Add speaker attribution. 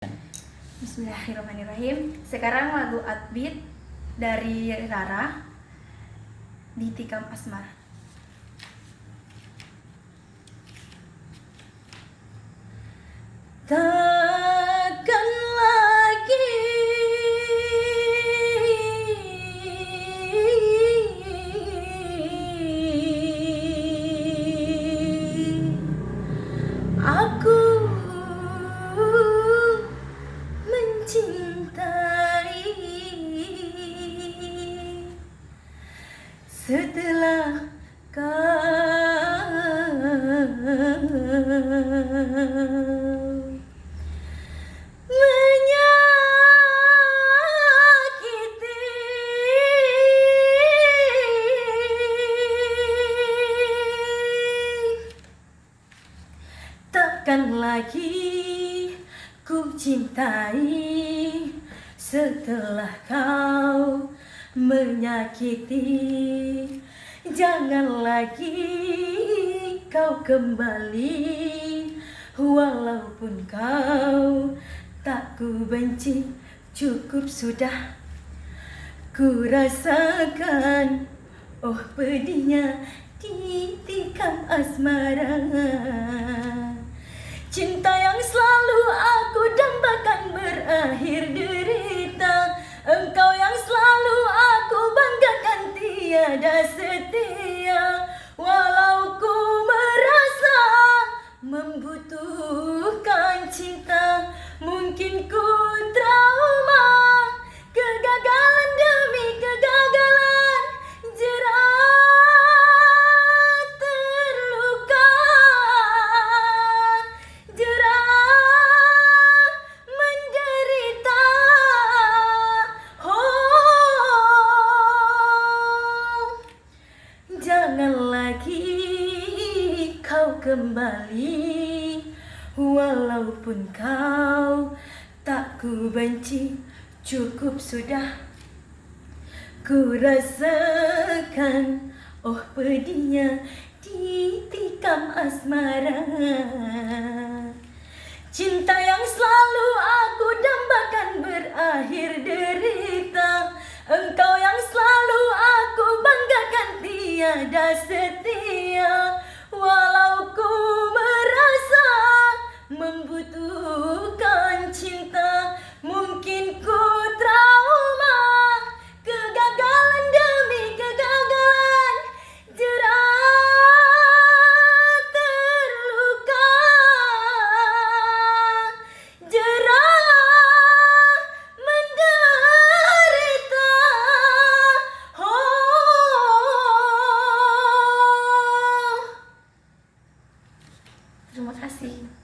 Speaker 1: Bismillahirrahmanirrahim. Sekarang lagu Upbeat dari Rara, Ditikam Asmara. Takkan lagi aku mencintai setelah kau menyakiti. Takkan lagi ku cintai setelah kau menyakiti. Jangan lagi kau kembali, walaupun kau tak ku benci. Cukup sudah ku rasakan, oh pedihnya ditikam asmara. Cinta yang selalu aku dambakan berakhir derita. Engkau yang selalu aku banggakan tiada setia. Walau ku merasa membutuhkan cinta, mungkin ku trauma, kegagalan demi kegagalan, jerat terluka, jerat menderita. Jangan lagi kau kembali, walaupun kau tak ku benci. Cukup sudah ku rasakan, oh pedihnya ditikam asmara. Cinta yang selalu aku dambakan berakhir derita. Engkau yang selalu aku banggakan tiada setia. Walau ku merasa membutuhkan cinta, mungkin ku trauma, kegagalan demi kegagalan, jerat terluka, jerat menderita. Terima kasih.